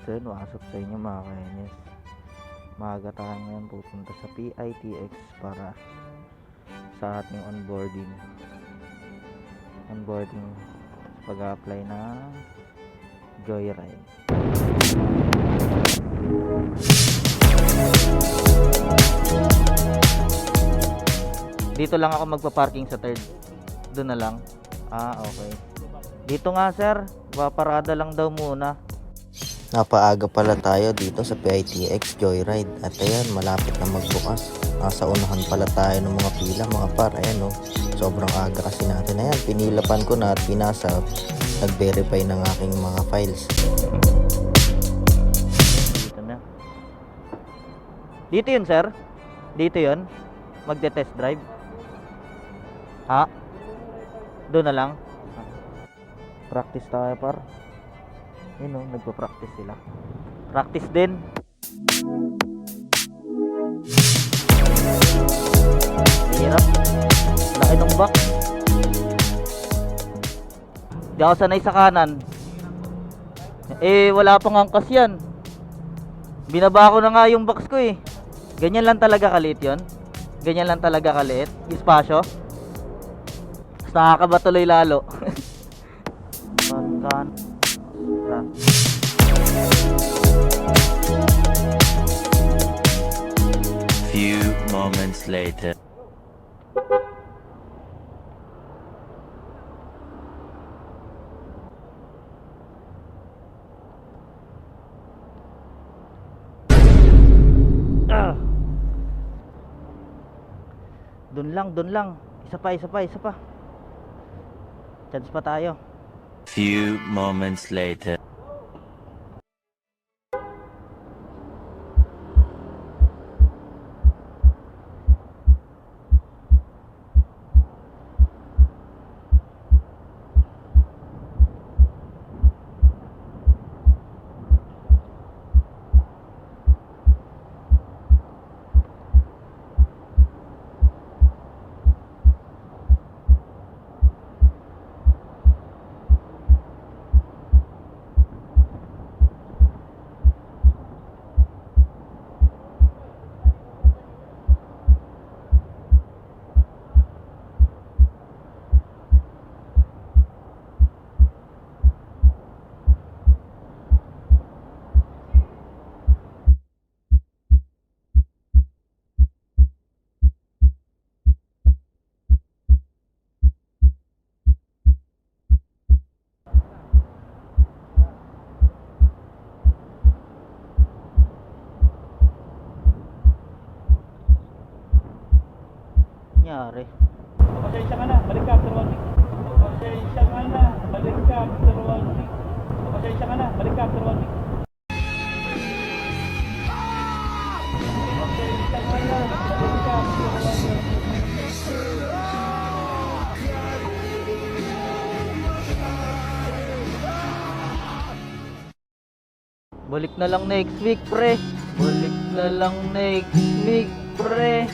So yun, wasap sa inyo mga kainis. Maaga tayo ngayon pupunta sa PITX para sa ating onboarding pag-apply ng Joyride. Dito lang ako magpa-parking sa third. Doon na lang. Okay. Dito nga sir, paparada lang daw muna. Napaaga pala tayo dito sa PITX Joyride. At ayan, malapit na magbukas. Nasa unahan pala tayo ng mga pila mga par. Ayan o, sobrang aga kasi natin. Ayan, pinilapan ko na at pinasa. Nag-verify ng aking mga files. Dito na. Dito yun sir? Dito yun? Magde-test drive? Doon na lang? Practice tayo par. Yun o, nagpa-practice sila. Practice din. Hirap. Laki ng box. Di ako sanay sa kanan. Wala pang angkas yan. Binaba ko na nga yung box ko eh. Ganyan lang talaga kaliit yun. Ganyan lang talaga kaliit. Espasyo. Mas nakakaba tuloy lalo. Few moments later. Doon lang. Isa pa. Chance pa tayo. Few moments later. Nangyari. Pasensya ka na, balik ka after 1 week. Pasensya ka na, balik ka after 1 week. Pasensya ka na, balik ka after 1 week. Pasensya ka na, balik ka after 1 week. Balik na lang next week, pre. Balik na lang next week, pre.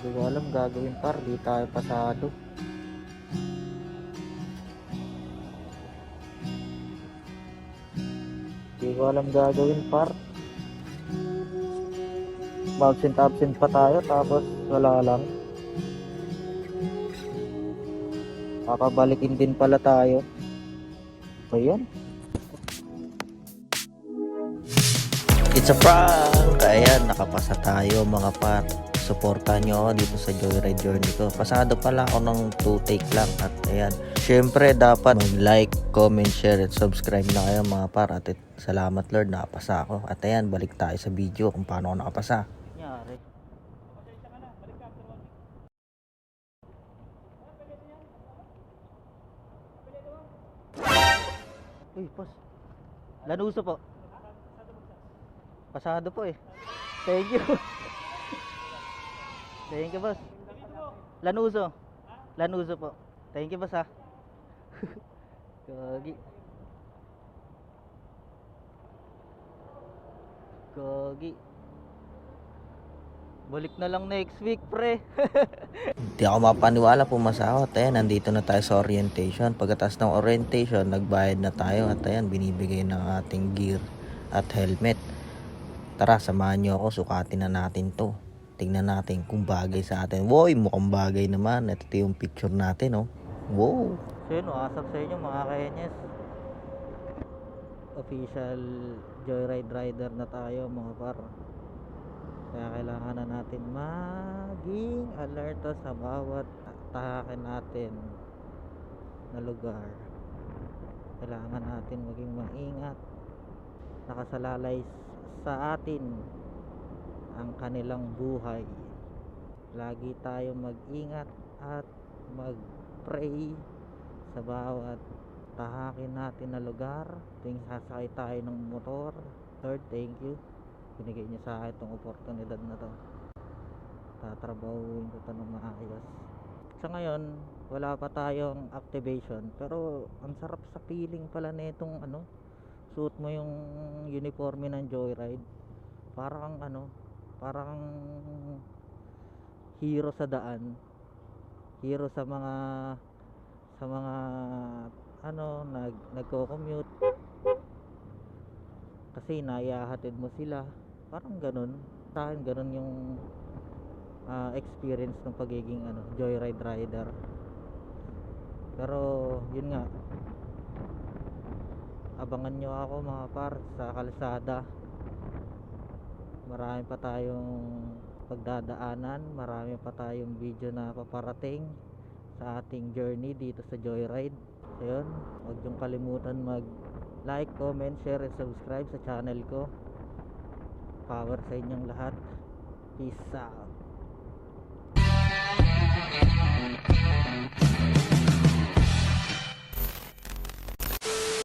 Hindi ko alam gagawin par, di tayo pasado. Hindi ko alam gagawin par. Absent pa tayo tapos wala lang. Kakabalikin din pala tayo. Ayan. It's a prank! Ayan, nakapasa tayo mga par. Supportan nyo ako dito sa Joyride journey ko. Pasado pala ako ng 2 take lang. At ayan, syempre dapat mag-like, comment, share, at subscribe na kayo mga par. At salamat Lord, nakapasa ako. At ayan, balik tayo sa video kung paano ako nakapasa. Nangyari. Uy, boss. Lanuso po. Pasado po eh. Thank you. Thank you, boss. Lanuso po. Thank you, boss ha. Gagi. Gagi. Balik na lang next week, pre. Hindi ako mapaniwala pumasa ako. At ayan, nandito na tayo sa orientation. Pagkatapos ng orientation, nagbayad na tayo. At ayan, binibigay ng ating gear at helmet. Tara, samahan nyo ako. Sukatin na natin to. Tingnan natin kung bagay sa atin. Woy, mukhang bagay naman. Ito yung picture natin, oh. Wow. So yun, asap sa inyo mga Kenyes. Official Joyride Rider na tayo mga par. Kaya kailangan na natin maging alerto sa bawat tahakin natin na lugar. Kailangan natin maging maingat. Nakasalalay sa atin ang kanilang buhay. Lagi tayo mag-ingat at mag-pray sa bawat tahakin natin na lugar. Tuwing sasakay tayo ng motor, Lord, thank you. Binigay niyo sa akin itong oportunidad na to. Tatrabahuin ko ito ng maayos. Sa ngayon, wala pa tayong activation. Pero ang sarap sa feeling pala nitong suot mo yung uniforme ng Joyride. Parang parang hero sa daan. Hero sa mga nagko-commute. Kasi naihahatid mo sila. Parang ganun. Sa akin ganun yung experience ng pagiging joyride rider. Pero yun nga, abangan nyo ako mga par sa kalsada. Marami pa tayong pagdadaanan, marami pa tayong video na paparating sa ating journey dito sa Joyride. So yun, huwag niyong kalimutan mag like, comment, share, and subscribe sa channel ko. Power sa inyong lahat. Peace out.